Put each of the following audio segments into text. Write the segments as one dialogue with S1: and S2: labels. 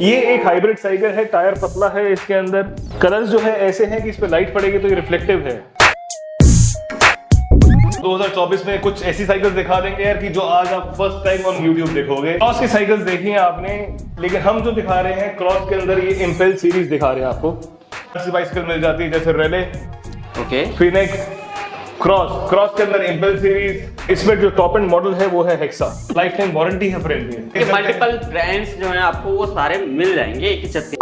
S1: ये एक hybrid cycle है, टायर पतला है, इसके अंदर कलर्स जो है ऐसे हैं कि इस पे लाइट पड़ेगी तो ये रिफ्लेक्टिव है। 2024 में कुछ ऐसी साइकिल्स दिखा देंगे यार कि जो आज आप फर्स्ट टाइम ऑन YouTube देखोगे। क्रॉस की साइकिल्स देखी हैं आपने, लेकिन हम जो दिखा रहे हैं क्रॉस के अंदर ये इम्पेल सीरीज दिखा रहे हैं आपको। ऐसी बाइसिकल मिल जाती है जैसे रेले, ओके, फिनिक्स, क्रॉस के अंदर इम्पेल सीरीज। इसमें जो टॉप एंड मॉडल है वो है हेक्सा, लाइफ टाइम वारंटी है फ्रेंड में।
S2: मल्टीपल ब्रांड्स जो है आपको वो सारे मिल जाएंगे एक ही छत के।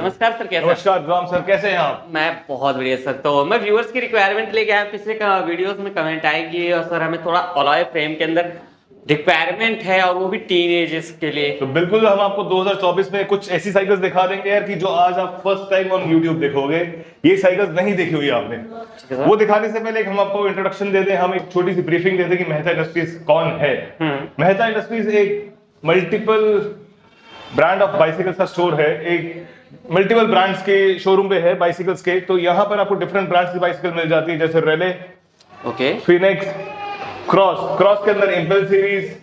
S2: नमस्कार सर, कैसे?
S1: नमस्कार राम सर, कैसे हैं आप?
S2: मैं बहुत बढ़िया सर। तो मैं व्यूअर्स की रिक्वायरमेंट लेके आया, पिछले वीडियोस में कमेंट आएगी और सर हमें थोड़ा अलॉय फ्रेम के अंदर रिक्वायरमेंट है और वो भी टीनेजर्स के लिए।
S1: तो बिल्कुल हम आपको 2024 में कुछ ऐसी साइकिल्स दिखा देंगे यार कि जो आज आप फर्स्ट टाइम ऑन YouTube देखोगे। ये साइकिल्स नहीं देखी हुई आपने। वो दिखाने से पहले हम आपको इंट्रोडक्शन दे दें, हम एक छोटी सी ब्रीफिंग दे दें कि मेहता इंडस्ट्रीज कौन है। मेहता इंडस्ट्रीज एक मल्टीपल ब्रांड ऑफ बाइसिकल्स का स्टोर है, एक मल्टीपल ब्रांड्स के शोरूम पे है बाइसिकल्स के। तो यहाँ पर आपको डिफरेंट ब्रांड्स की बाइसिकल मिल जाती है जैसे रेले,
S2: ओके,
S1: फिनिक्स, क्रॉस के अंदर इम्पेल सीरीज।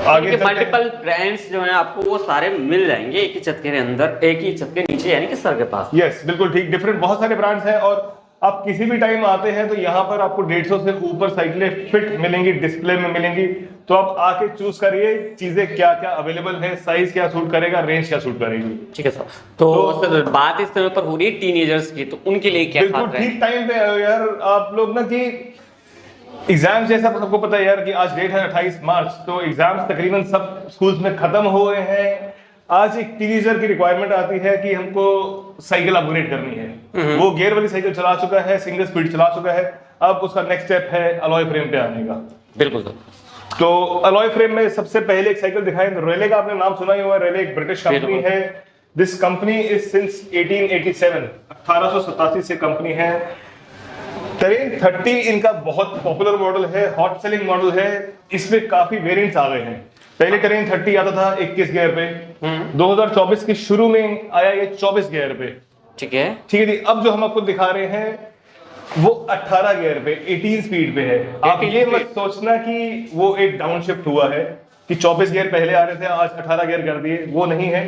S2: आगे मल्टीपल ब्रांड्स जो है आपको वो सारे मिल जाएंगे एक ही छत के अंदर, एक ही छत के नीचे, यानी कि सर के पास।
S1: यस, बिल्कुल ठीक। डिफरेंट बहुत सारे ब्रांड्स हैं और आप किसी भी टाइम आते हैं तो यहाँ पर आपको 150 से ऊपर साइकिलें फिट मिलेंगी, डिस्प्ले में मिलेंगी। तो आप आके चूज करिए चीजें क्या क्या अवेलेबल है, साइज क्या सूट करेगा, रेंज क्या सूट करेगी।
S2: ठीक है सर। तो सर बात इस समय पर हो रही है टीनेजर्स की, तो उनके लिए क्या
S1: बिल्कुल ठीक टाइम पे यार आप लोग ना कि एग्जाम जैसा सबको पता है यार कि आज डेट है 28 मार्च, तो एग्जाम्स तकरीबन सब स्कूल्स में खत्म हो गए हैं। आज एक टीनेजर की रिक्वायरमेंट आती है कि हमको साइकिल अपग्रेड करनी है। वो गियर वाली साइकिल चला चुका है, सिंगल स्पीड चला चुका है, अब उसका नेक्स्ट स्टेप है अलॉय फ्रेम पे आने का।
S2: बिल्कुल सर।
S1: तो अलॉय फ्रेम में सबसे पहले एक साइकिल दिखाएं तो रेले का आपने नाम सुना ही हुआ है। रेले एक ब्रिटिश कंपनी है। दिस कंपनी इज सिंस 1887, 1887 से कंपनी है। टेरेन 30 इनका बहुत पॉपुलर मॉडल है, हॉट सेलिंग मॉडल है। इसमें काफी वेरिएंट्स आ गए हैं। पहले टेरेन 30 आता था 21 गियर पे, 2024 के शुरू में आया ये 24 गियर पे।
S2: ठीक है,
S1: ठीक है जी। अब जो हम आपको दिखा रहे हैं वो 18 गियर पे, 18 स्पीड पे है। आप ये मत सोचना कि वो एक डाउन शिफ्ट हुआ है कि 24 गियर पहले आ रहे थे आज 18 गियर कर दिए, वो नहीं है।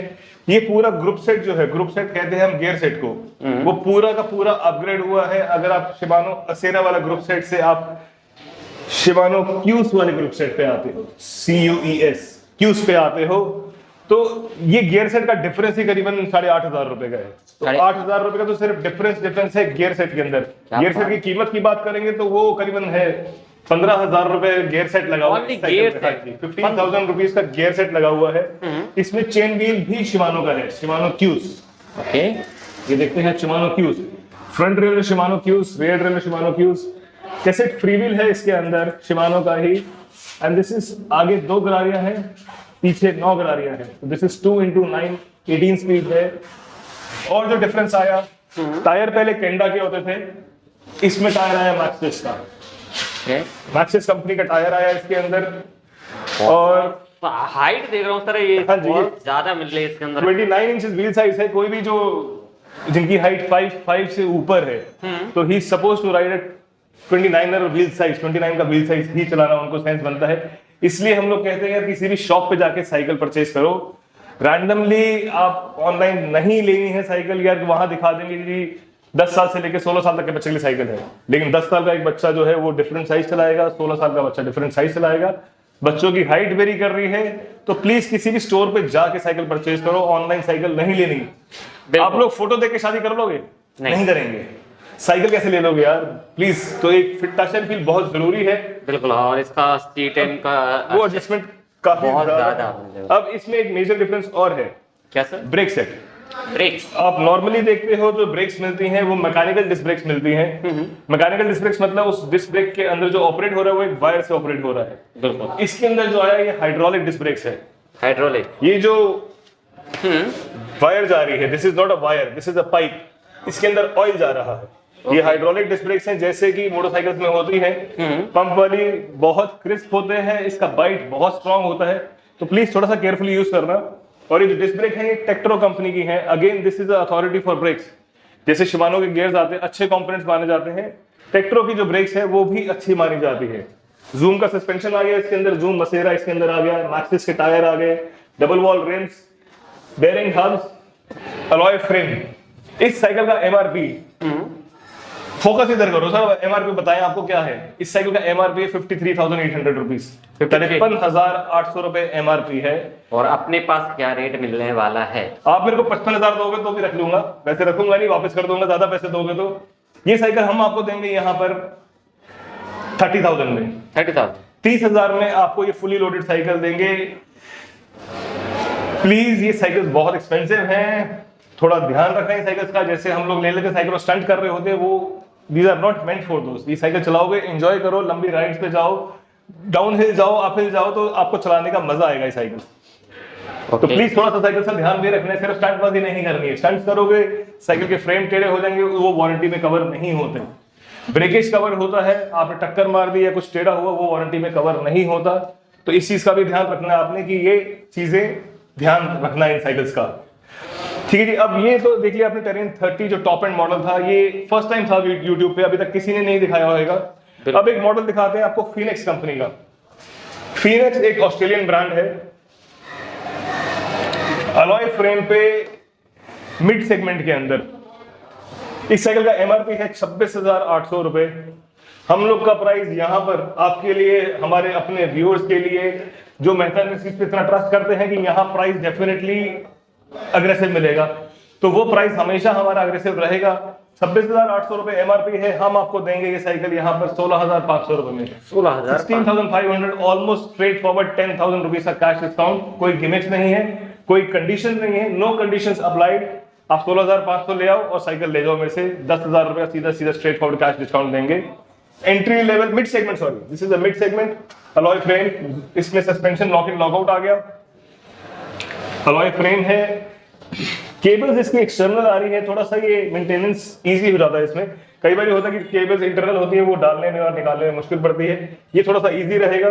S1: ये पूरा ग्रुप सेट जो है, ग्रुप सेट कहते हैं हम गियर सेट को, वो पूरा का पूरा अपग्रेड हुआ है। अगर आप शिमानो असेरा वाला ग्रुप सेट से आप शिमानो क्यूस वाले ग्रुप सेट पे आते हो, CUES क्यूस पे आते हो, तो ये गियर सेट का डिफरेंस ही करीबन 8,500 रुपए का है। तो 8,000 रुपए का तो सिर्फ डिफरेंस है गियर सेट के अंदर। गियर सेट की कीमत की बात करेंगे तो वो करीबन है 15,000 रुपए गियर सेट लगा हुआ है। 15,000 रुपीज का गियर सेट लगा हुआ है। इसमें चेन व्हील भी शिमानो का है, शिमानो क्यूस।
S2: ओके,
S1: ये देखते हैं शिमानो क्यूस, फ्रंट रेल शिमानो क्यूस, रेयर रेल शिमानो क्यूस। कैसेट फ्री व्हील है इसके अंदर शिमानो का ही। एंड दिस इज आगे 2 गरारियां हैं, पीछे 9 गरारियां हैं। दिस इज 2x9, 18 स्पीड है। और जो डिफरेंस आया, टायर पहले केंडा के होते थे, इसमें टायर आया मैक्सिस का। मैक्सिस कंपनी का टायर आया इसके अंदर। और
S2: हाइट देख रहा हूँ सर, ये बहुत ज्यादा मिल रही है इसके अंदर।
S1: 29 इंचेस व्हील साइज है। कोई भी जो जिनकी हाइट 5 से ऊपर है तो he suppose to ride at 29 wheel size, 29 का व्हील साइज ही चलाना उनको सेंस बनता है। इसलिए हम लोग कहते हैं यार किसी भी शॉप पे जाके साइकिल परचेज करो। रैंडमली आप ऑनलाइन नहीं लेनी है साइकिल यार, वहां दिखा देंगे कि 10 साल से लेकर 16 साल तक के बच्चे के लिए साइकिल है, लेकिन 10 साल का एक बच्चा जो है वो डिफरेंट साइज चलाएगा, 16 साल का बच्चा डिफरेंट साइज चलाएगा। बच्चों की हाइट वेरी कर रही है, तो प्लीज किसी भी स्टोर पे जाके साइकिल परचेज करो। ऑनलाइन साइकिल नहीं लेनी। आप लोग फोटो देख के शादी कर लोगे? नहीं करेंगे। साइकिल कैसे ले लोगे यार, प्लीज। तो एक फिट टच एंड फील बहुत जरूरी है।
S2: बिल्कुल, और इसका सीट का
S1: वो एडजस्टमेंट काफी
S2: ज्यादा।
S1: अब इसमें एक मेजर डिफरेंस और है।
S2: क्या सर?
S1: Brake set.
S2: ब्रेक्स
S1: आप नॉर्मली देखते हो जो ब्रेक्स मिलती हैं वो मैकेनिकल डिस्क ब्रेक्स मिलती हैं। मैकेनिकल डिस्क ब्रेक्स मतलब उस डिस्क ब्रेक के अंदर जो ऑपरेट हो रहा है वो एक वायर से ऑपरेट हो रहा है।
S2: बिल्कुल।
S1: इसके अंदर जो आया ये हाइड्रोलिक डिस्क ब्रेक्स है।
S2: हाइड्रोलिक,
S1: ये जो वायर जा रही है, this is not a wire, this is a pipe. इसके अंदर ऑयल जा रहा है। ये हाइड्रोलिक डिस्क ब्रेक्स हैं जैसे कि मोटरसाइकिल्स में होती है। पंप वाली बहुत क्रिस्प होते हैं, इसका बाइट बहुत स्ट्रांग होता है, तो प्लीज थोड़ा सा केयरफुली यूज करना। और ये जो डिस्क ब्रेक है ये टेक्टरो कंपनी की है। Again this is authority for brakes. जैसे शिमानो के गियर्स आते हैं, अच्छे कंपोनेंट्स माने जाते हैं, टेक्टरो की जो ब्रेक्स है वो भी अच्छी मानी जाती है। जूम का सस्पेंशन आ गया इसके अंदर, जूम मसेरा इसके अंदर आ गया, मैक्सिस के टायर आ गए, double wall rims, bearing hubs, alloy frame. इस साइकिल का एमआरपी, फोकस इधर करो सर, एमआरपी बताएं आपको क्या है। इस साइकिल का एमआरपी 53,800 रुपीज, 53,800 रुपए एमआरपी है।
S2: और अपने पास क्या रेट मिलने वाला है?
S1: आप मेरे को 55,000 दोगे तो भी रख लूंगा, वैसे रखूंगा नहीं, वापस कर दूंगा ज्यादा पैसे दोगे तो। ये साइकिल हम आपको देंगे यहाँ पर 30,000 में,
S2: 30,000,
S1: 30,000 में आपको ये फुली लोडेड साइकिल देंगे। प्लीज, ये साइकिल बहुत एक्सपेंसिव हैं, थोड़ा ध्यान रखें इन साइकिल्स का। जैसे हम लोग ले लेते साइकिल स्टंट कर रहे होते हैं, वो these are not meant for दोस्त। ये साइकिल चलाओगे, एंजॉय करो, लंबी राइड्स पे जाओ, डाउन हिल जाओ, अप हिल जाओ, तो आपको चलाने का मजा आएगा ये साइकिल। तो प्लीज थोड़ा सा साइकिल से ध्यान भी रखना है, सिर्फ स्टंटबाजी नहीं करनी है। स्टंट करोगे साइकिल के फ्रेम टेढ़े हो जाएंगे, वो वारंटी में कवर नहीं होते। ब्रेकेज कवर होता है, आपने टक्कर मार दी या कुछ टेढ़ा हुआ, वो वारंटी में कवर नहीं होता। तो इस चीज का भी ध्यान रखना है आपने कि ये चीजें ध्यान रखना है इन साइकिल्स का। ठीक है जी। अब ये तो देख लिया आपने टेरेन 30 जो टॉप एंड मॉडल था, ये फर्स्ट टाइम था यूट्यूब पे, अभी तक किसी ने नहीं दिखाया होगा। अब एक मॉडल दिखाते हैं आपको फीनिक्स कंपनी का। फीनिक्स एक ऑस्ट्रेलियन ब्रांड है, अलॉय फ्रेम पे मिड सेगमेंट के अंदर। इस साइकिल का एमआरपी है 26,800 रुपए। हम लोग का प्राइस यहाँ पर आपके लिए, हमारे अपने व्यूअर्स के लिए जो मेहता ने इस पे इतना ट्रस्ट करते हैं कि यहाँ प्राइस डेफिनेटली अग्रेसिव मिलेगा, तो वो प्राइस हमेशा हमारा अग्रेसिव रहेगा। 26,800 रुपए एमआरपी है, हम आपको देंगे ये साइकिल यहाँ पर 16,500 रुपए में। 16,500, ऑलमोस्ट स्ट्रेट फॉरवर्ड 10,000 रुपीज का कैश डिस्काउंट। कोई गिमिक्स नहीं है, कोई कंडीशन नहीं है, नो कंडीशंस अप्लाइड। आप 16,500 ले आओ और साइकिल ले जाओ मेरे से। 10,000 रुपए सीधा सीधा स्ट्रेट फॉरवर्ड कैश डिस्काउंट देंगे। Entry level mid segment, sorry this is a mid segment alloy frame. इसमें सस्पेंशन लॉक इन लॉकआउट आ गया, अलॉय फ्रेम है। केबल्स इसकी एक्सटर्नल आ रही है, थोड़ा सा ये मेंटेनेंस इजी हो जाता है इसमें। कई बार होता है कि केबल्स इंटरनल होती है, वो डालने में और निकालने में मुश्किल पड़ती है, ये थोड़ा सा इजी रहेगा।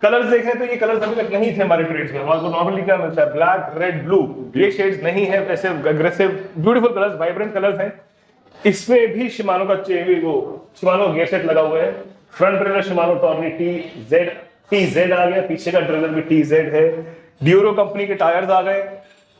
S1: कलर्स देखें तो ये कलर्स अभी तक नहीं थे हमारे ट्रेड्स में। हमारे को नॉर्मली क्या मिलता है, ब्लैक, रेड, ब्लू, ये शेड्स नहीं है वैसे aggressive, beautiful colours, vibrant colours हैं। इसमें भी शिमानो का शिमानो गियर सेट लगा हुआ है। Front driller Shimano Tourney TZ आ गया, पीछे का ड्रिलर भी TZ है। ड्यूरो कंपनी के टायर्स आ गए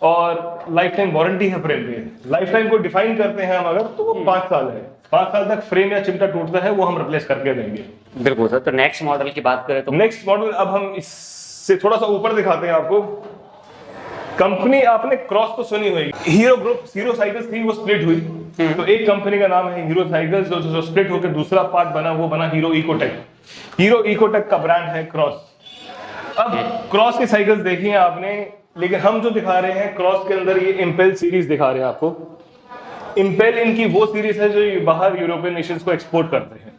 S1: और लाइफ टाइम वारंटी है फ्रेम पे। लाइफ टाइम को डिफाइन करते हैं हम अगर, तो वो 5 साल है। 5 साल तक फ्रेम या चिमटा टूटता है वो हम रिप्लेस करके देंगे।
S2: बिल्कुल सर। तो नेक्स्ट मॉडल की बात करें तो
S1: नेक्स्ट मॉडल अब हम इससे थोड़ा सा ऊपर दिखाते हैं आपको। कंपनी आपने क्रॉस तो सुनी हुई, हीरो ग्रुप, हीरो साइकिल्स थी, वो स्प्लिट हुई, तो एक कंपनी का नाम है हीरो साइकिल्स, जो स्प्लिट होकर दूसरा पार्ट बना, वो बना हीरो इकोटेक। हीरो इकोटेक का ब्रांड है क्रॉस। अब क्रॉस की साइकिल्स देखी हैं आपने, लेकिन हम जो दिखा रहे हैं क्रॉस के अंदर ये इंपेल सीरीज दिखा रहे हैं आपको। इंपेल इनकी वो सीरीज है जो बाहर यूरोपियन नेशंस को एक्सपोर्ट करते हैं,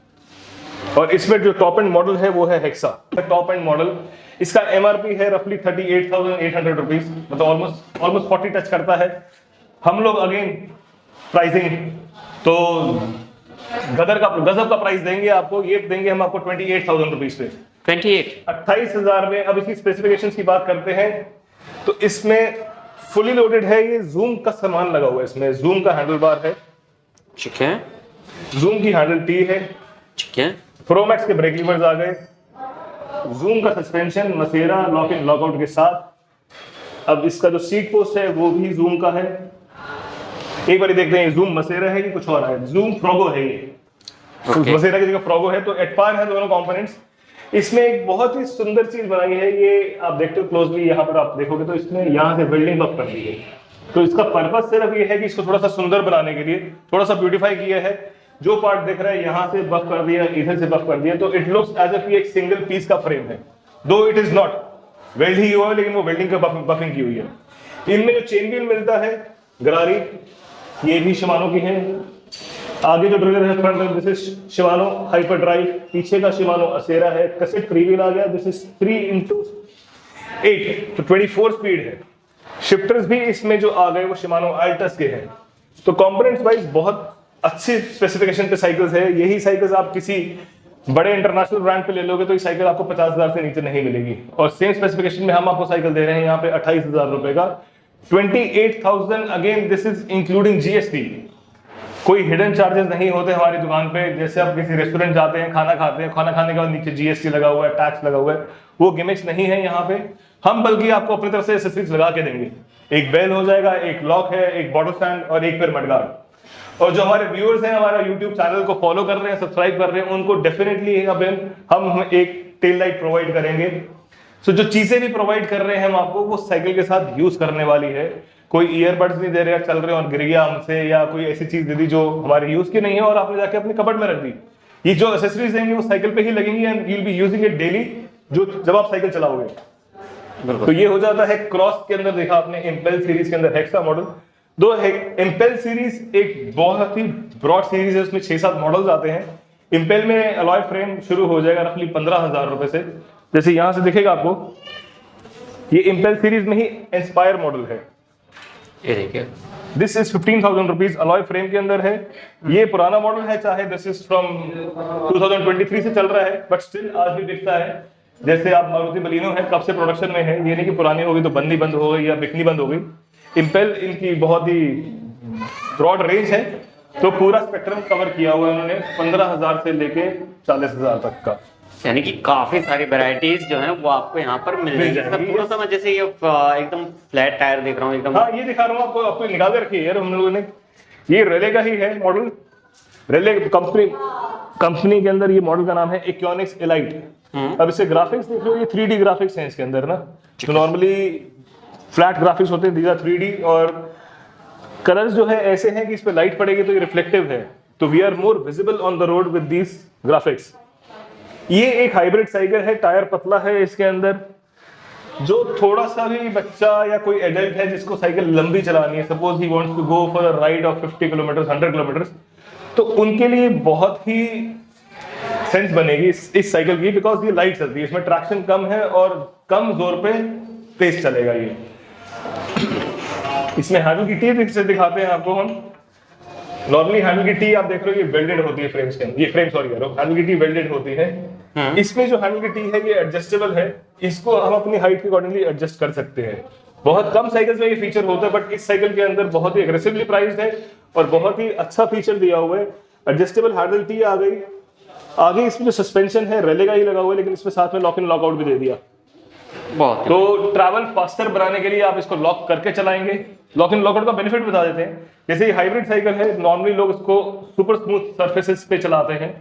S1: और इसमें जो टॉप एंड मॉडल है वो है हेक्सा टॉप एंड मॉडल। इसका एमआरपी है रफली 38,800 रुपीज, मतलब ऑलमोस्ट 40 टच करता है। हम लोग अगेन प्राइसिंग तो गजब का प्राइस देंगे आपको, ये देंगे हम आपको 28,000 रुपीज पे। 28,000 में। अब इसकी स्पेसिफिकेशंस की बात करते हैं तो इसमें फुली लोडेड है, ये जूम का सामान लगा हुआ है, इसमें जूम का हैंडल बार है,
S2: ठीक है,
S1: जूम की हैंडल टी है,
S2: ठीक है,
S1: प्रोमैक्स के ब्रेक लीवर्स आ गए, जूम का सस्पेंशन मसेरा लॉक इन लॉकआउट के साथ। अब इसका जो सीट पोस्ट है वो भी जूम का है। एक बार देखते हैं जूम मसेरा है कि कुछ और है। जूम फ्रोगो है ये, मसेरा की जगह फ्रोगो है, तो एट पार है दोनों कंपोनेंट्स। इसमें एक बहुत ही सुंदर चीज बनाई है, ये आप देखते हो क्लोजली, यहाँ पर आप देखोगे तो इसमें यहाँ से वेल्डिंग बफ कर दी है। तो इसका पर्पस सिर्फ ये है कि इसको थोड़ा सा सुंदर बनाने के लिए थोड़ा सा ब्यूटीफाई किया है। जो पार्ट दिख रहा है यहाँ से बफ कर दिया, इधर से बफ कर दिया, तो इट लुक्स एज इफ ये एक सिंगल पीस का फ्रेम है, दो इट इज नॉट वेल्ड ही हुआ है, लेकिन वो वेल्डिंग का बफिंग की हुई है। इनमें जो चेन व्हील मिलता है गरारी, ये भी शिमानो की है। आगे जो ड्रिलर है front this is Shimano hyper drive, पीछे का शिमानो असेरा है। कैसेट फ्री व्हील आ गया, दिस इज 3x8, तो 24 स्पीड है। शिफ्टर्स भी इसमें जो आ गए वो शिमानो अल्टस के हैं। तो कंपोनेंट्स वाइज बहुत अच्छी स्पेसिफिकेशन पे साइकिल्स है। यही साइकिल्स आप किसी बड़े इंटरनेशनल ब्रांड पे ले लोगे तो ये साइकिल आपको 50,000 से नीचे नहीं मिलेगी, और सेम स्पेसिफिकेशन में हम आपको साइकिल दे रहे हैं यहाँ पे 28,000 रुपए का। 28,000 again this is including GST. कोई हिडन चार्जेस नहीं होते हमारी दुकान पे। जैसे आप किसी रेस्टोरेंट जाते हैं, खाना खाते हैं, खाना खाने के बाद नीचे जीएसटी लगा हुआ है, टैक्स लगा हुआ है, वो गिमिक्स नहीं है यहाँ पे। हम बल्कि आपको अपनी तरफ से एक्सेसरीज लगा के देंगे। एक बेल हो जाएगा, एक लॉक है, एक बॉटल स्टैंड और एक फिर मडगार्ड। और जो हमारे व्यूअर्स हैं, हमारा यूट्यूब चैनल को फॉलो कर रहे हैं, सब्सक्राइब कर रहे हैं, उनको डेफिनेटली अब हम एक टेल लाइट प्रोवाइड करेंगे। सो जो चीजें भी प्रोवाइड कर रहे हैं हम आपको, वो साइकिल के साथ यूज करने वाली है। कोई ईयरबड्स नहीं दे रहे, चल रहे और गिर गया हमसे, या कोई ऐसी चीज दे दी जो हमारे यूज की नहीं है और आपने जाके अपने कबर्ड में रख दी। ये जो एक्सेसरीज देंगे वो साइकिल पे ही लगेंगी and you will be using it daily, जो जब आप साइकिल चलाओगे। तो ये हो जाता है क्रॉस के अंदर। देखा आपने इम्पेल सीरीज के अंदर हेक्सा मॉडल, दो इम्पेल सीरीज एक बहुत ही ब्रॉड सीरीज है, उसमें 6-7 मॉडल्स आते हैं। इम्पेल में अलॉय फ्रेम शुरू हो जाएगा रफली 15,000 रुपए से। जैसे यहां से दिखेगा आपको, ये इम्पेल सीरीज में ही इंस्पायर मॉडल है।
S2: ये देखिए,
S1: this is 15,000 rupees, alloy frame के अंदर है। ये पुराना मॉडल है, चाहे दिस इज फ्रॉम 2023 से चल रहा है, बट स्टिल आज भी बिकता है। जैसे आप मारुति बलिनो है, कब से प्रोडक्शन में है, ये नहीं कि पुरानी हो गई तो बंद हो गई या बिकनी बंद हो गई। इम्पेल इनकी बहुत ही ब्रॉड रेंज है, तो पूरा स्पेक्ट्रम कवर किया हुआ है उन्होंने, 15,000 से लेके 40,000 तक का।
S2: यानी कि काफी सारी वैरायटीज जो है वो आपको यहाँ पर मिल जाएगी। पूरा समझ, जैसे ये एकदम फ्लैट टायर देख रहा हूँ एकदम।
S1: हाँ, ये दिखा रहा हूँ आपको निकाल के रखी है यार हम लोगों ने। ये रेले का ही है मॉडल, रेले कंपनी के अंदर ये मॉडल का नाम है इक्योनिक्स एलाइट। अब इसे ग्राफिक्स देख लो, ये 3D ग्राफिक्स हैं इसके अंदर ना, जो नॉर्मली फ्लैट ग्राफिक्स होते हैं, दीज आर 3D। और कलर्स जो है ऐसे हैं कि इस पे लाइट पड़ेगी तो ये रिफ्लेक्टिव है, तो we are more visible on the road with these graphics. ये एक हाइब्रिड साइकिल है, टायर पतला है इसके अंदर। जो थोड़ा सा भी बच्चा या कोई एडल्ट है जिसको साइकिल लंबी चलानी है, suppose he wants to go for a ride of 50 kilometre 100 kilometre, तो उनके लिए बहुत ही सेंस बनेगी इस साइकिल की, बिकॉज ये लाइट चलती है, इसमें ट्रैक्शन कम है और कम जोर पे तेज चलेगा ये। इसमें हैंडल की टी से दिखाते हैं आपको हम। नॉर्मली हैंडल की टी आप देख रहे हो, ये वेल्डेड होती है फ्रेम्स के अंदर, ये फ्रेम सॉरी करो, हैंडल की टी वेल्डेड होती है। इसमें जो हैंडल की टी है ये एडजस्टेबल है, इसको हम अपनी हाइट के अकॉर्डिंगली एडजस्ट कर सकते हैं। बहुत कम साइकिल्स में ये फीचर होता है, बट इस साइकिल के अंदर बहुत ही एग्रेसिवली प्राइस्ड है और बहुत ही अच्छा फीचर दिया हुआ है। एडजस्टेबल हैंडल टी आ गई। आगे इसमें जो सस्पेंशन है रेले का ही लगा हुआ है, लेकिन इसमें साथ में लॉक इन लॉकआउट भी दे दिया। तो ट्रैवल फास्टर बनाने के लिए आप इसको लॉक करके चलाएंगे। लॉक इन लॉकआउट का बेनिफिट बता देते हैं। जैसे ये हाइब्रिड साइकिल है, नॉर्मली लोग इसको सुपर स्मूथ सरफेसेस पे चलाते हैं।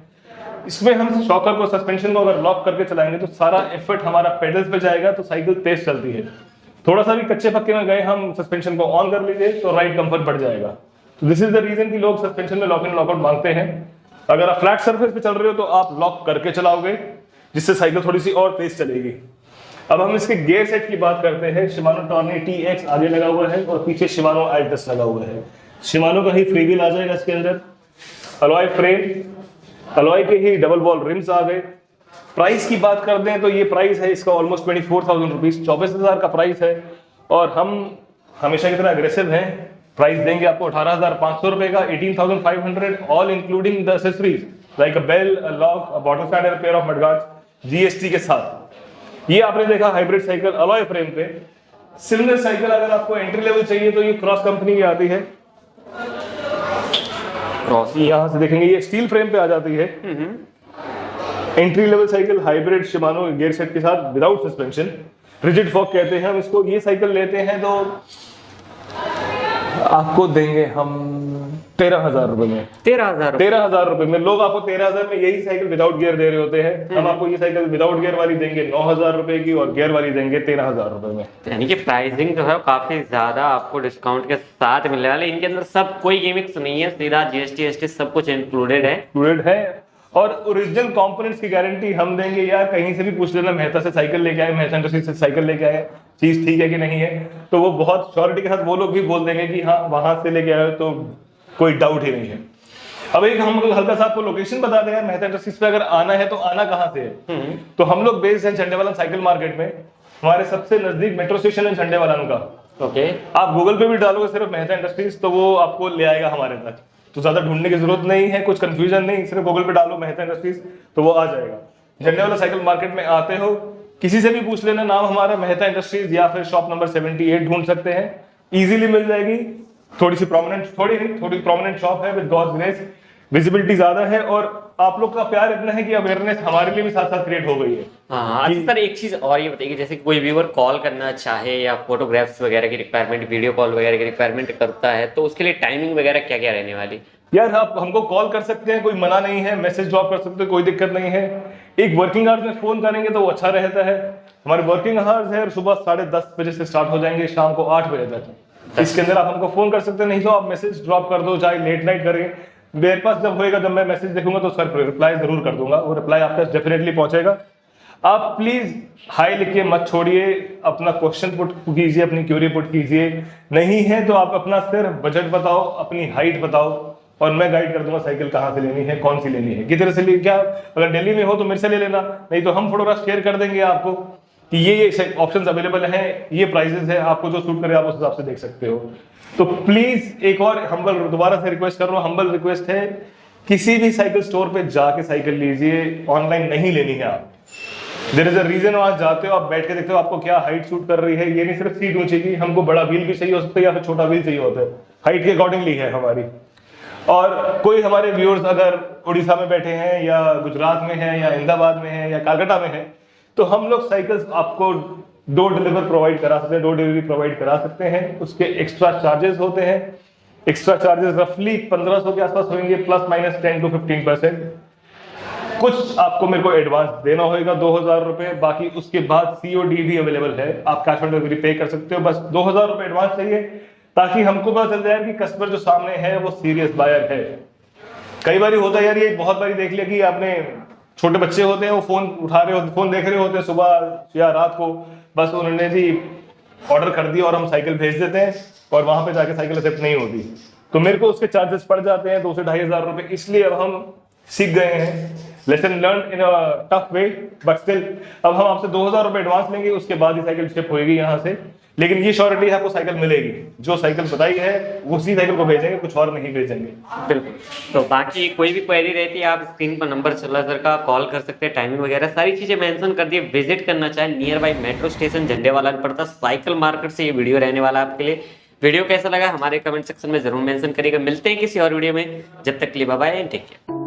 S1: इसमें हम शॉकर को, सस्पेंशन को अगर लॉक करके चलाएंगे तो सारा एफर्ट हमारा पेडल्स पे जाएगा, तो साइकिल तेज चलती है। थोड़ा सा भी कच्चे पक्के में गए हम, सस्पेंशन को ऑन कर लीजिए तो राइड कंफर्ट बढ़ जाएगा। तो दिस इज द रीजन कि लोग सस्पेंशन में लॉक इन लॉकआउट मांगते हैं। अगर आप फ्लैट सरफेस पे चल रहे हो तो आप लॉक करके चलाओगे, जिससे साइकिल थोड़ी सी और तेज चलेगी। अब हम इसके गियर सेट की बात करते हैं। शिमानो टॉर्नी TX आगे लगा हुआ है और पीछे शिमानो अल्टस लगा हुआ है। शिमानो का ही फ्री व्हील आ जाएगा इसके अंदर। अलॉय फ्रेम, अलॉय के ही डबल बॉल रिम्स आ गए। प्राइस की बात कर दें तो ये प्राइस है इसका ऑलमोस्ट 24,000 रुपीज, 24,000 का प्राइस है। और हम हमेशा की तरह अग्रेसिव हैं, प्राइस देंगे आपको 18,500 रुपए का, 18,500 all including the accessories like a bell, a lock, a bottle stand and pair of mudguards GST के साथ। ये आपने देखा हाइब्रिड साइकिल अलॉय फ्रेम पे। सिमिलर साइकिल अगर आपको एंट्री लेवल चाहिए तो ये क्रॉस कंपनी की आती है। क्रॉस यहां से देखेंगे, ये स्टील फ्रेम पे आ जाती है। Entry level cycle hybrid Shimano gear set के साथ विदाउट सस्पेंशन, रिजिड फॉक कहते हैं हम इसको। ये साइकिल लेते हैं तो आपको देंगे हम 13,000 रुपए में। 13,000 रुपए में। लोग आपको 13,000 में यही साइकिल विदाउट गियर दे रहे होते हैं। हम आपको ये साइकिल विदाउट गियर वाली देंगे 9,000 रुपए की और गियर वाली देंगे 13,000 रुपए में।
S2: यानी कि प्राइसिंग जो है काफी ज्यादा आपको डिस्काउंट के साथ मिलने वाले। इनके अंदर सब कोई गिमिक्स नहीं है, सीधा GST ST सब कुछ इंक्लूडेड है। और ओरिजिनल कंपोनेंट्स की गारंटी हम देंगे। यार कहीं से भी पूछ लेना, मेहता से साइकिल लेके आए, मेहता इंडस्ट्रीज से साइकिल लेके आए, चीज ठीक है कि नहीं है, तो वो बहुत श्योरिटी के साथ वो लोग भी बोल देंगे कि हाँ वहां से लेके आए तो कोई डाउट ही नहीं है। अब एक हम लोग हल्का सा आपको लोकेशन बता दें, मेहता इंडस्ट्रीज पे अगर आना है तो आना कहाँ से है? तो हम लोग बेस्ड हैं झंडेवाला साइकिल मार्केट में। हमारे सबसे नजदीक मेट्रो स्टेशन है झंडेवाला का। ओके, आप गूगल पे भी डालोगे सिर्फ मेहता इंडस्ट्रीज तो वो आपको ले आएगा हमारे तक, तो ज्यादा ढूंढने की जरूरत नहीं है, कुछ कंफ्यूजन नहीं, सिर्फ गूगल पे डालो मेहता इंडस्ट्रीज तो वो आ जाएगा। झंडेवाला साइकिल मार्केट में आते हो, किसी से भी पूछ लेना नाम हमारा मेहता इंडस्ट्रीज या फिर शॉप नंबर 78 ढूंढ सकते हैं, इजीली मिल जाएगी। थोड़ी प्रोमिनेंट शॉप है विद गॉड्स ग्रेस, विजिबिलिटी ज्यादा है और
S1: आप लोग का प्यार इतना है कि अवेयरनेस हमारे लिए भी साथ साथ क्रिएट हो गई है।
S2: हाँ अच्छा सर, एक चीज और ये बताइए, जैसे कोई व्यूअर कॉल करना चाहे या फोटोग्राफ्स वगैरह की रिक्वायरमेंट, वीडियो कॉल वगैरह की रिक्वायरमेंट करता है, तो उसके लिए टाइमिंग वगैरह क्या क्या रहने वाली?
S1: यार आप हमको कॉल कर सकते हैं, कोई मना नहीं है, मैसेज ड्रॉप कर सकते हैं, कोई दिक्कत नहीं है। एक वर्किंग आवर्स में फोन करेंगे तो वो अच्छा रहता है। हमारे वर्किंग आवर्स है सुबह 10:30 बजे से स्टार्ट हो जाएंगे शाम को 8 बजे तक। इसके अंदर आप हमको फोन कर सकते हैं, नहीं तो आप मैसेज ड्रॉप कर दो, चाहे लेट नाइट करें। मेरे पास जब होएगा, जब मैं मैसेज देखूंगा तो उसका रिप्लाई जरूर कर दूंगा, वो रिप्लाई आपका डेफिनेटली पहुंचेगा। आप प्लीज हाई लिख के मत छोड़िए, अपना क्वेश्चन पुट कीजिए, अपनी क्यूरी पुट कीजिए। नहीं है तो आप अपना सिर्फ बजट बताओ, अपनी हाइट बताओ, और मैं गाइड कर दूंगा साइकिल कहाँ से लेनी है, कौन सी लेनी है, कितने से क्या। अगर दिल्ली में हो तो मेरे से ले लेना, नहीं तो हम फोटोग्राफ शेयर कर देंगे आपको कि ये ऑप्शंस अवेलेबल हैं, ये प्राइसेस है, आपको जो सूट करे आप उस हिसाब से देख सकते हो। तो प्लीज एक और हम्बल दोबारा से रिक्वेस्ट कर रहा हूँ, हम्बल रिक्वेस्ट है, किसी भी साइकिल स्टोर पे जाके साइकिल लीजिए, ऑनलाइन नहीं लेनी है आप। देयर इज अ रीजन, वहां जाते हो आप बैठ के देखते हो आपको क्या हाइट सूट कर रही है। ये नहीं सिर्फ सीट ऊंची की, हमको बड़ा व्हील भी चाहिए हो सकता है या फिर छोटा व्हील चाहिए होता है, हाइट के अकॉर्डिंगली है हमारी। और कोई हमारे व्यूअर्स अगर उड़ीसा में बैठे हैं या गुजरात में है या अहमदाबाद में है या कलकत्ता में है, तो हम लोग साइकिल्स आपको डोर डिलीवर प्रोवाइड करा सकते हैं, डोर डिलीवरी प्रोवाइड करा सकते हैं। उसके एक्स्ट्रा चार्जेस होते हैं, एक्स्ट्रा चार्जेस रफली 1500 के आसपास होंगे, प्लस माइनस 10 to 15%। कुछ आपको मेरे को एडवांस देना होगा 2000 रुपए, बाकी उसके बाद सीओडी भी अवेलेबल है, आप कैश ऑन डिलीवरी पे कर सकते हो। बस 2000 रुपए एडवांस चाहिए ताकि हमको पता चल जाए कि कस्टमर जो सामने है वो सीरियस बायर है। कई बार होता है यार, ये बहुत बारी देख लिया कि आपने, छोटे बच्चे होते हैं वो फोन उठा रहे होते, फोन देख रहे होते हैं सुबह या रात को, बस उन्होंने जी ऑर्डर कर दिया और हम साइकिल भेज देते हैं और वहां पे जाके साइकिल एक्सेप्ट नहीं होती, तो मेरे को उसके चार्जेस पड़ जाते हैं 2 से 2500 रुपए। इसलिए अब हम सीख गए हैं, lesson learn in a tough way, but still अब हम आपसे 2000 रुपए एडवांस लेंगे, उसके बाद ही साइकिल शिप होगी यहाँ से। लेकिन ये श्योरिटी है आपको साइकिल मिलेगी, जो साइकिल बताई है उसी साइकिल को भेजेंगे, कुछ और नहीं भेजेंगे।
S2: बिल्कुल। तो बाकी कोई भी क्वेरी रहती है आप स्क्रीन पर नंबर चल रहा है सर का, कॉल कर सकते हैं, टाइमिंग वगैरह सारी चीजें मेंशन कर दिए। विजिट करना चाहे near by metro station Jhandewala में पड़ता साइकिल मार्केट से ये वीडियो रहने वाला है आपके लिए। वीडियो कैसा लगा हमारे कमेंट सेक्शन में जरूर मेंशन करिएगा। मिलते हैं किसी और वीडियो में, जब तक के लिए bye bye and take care.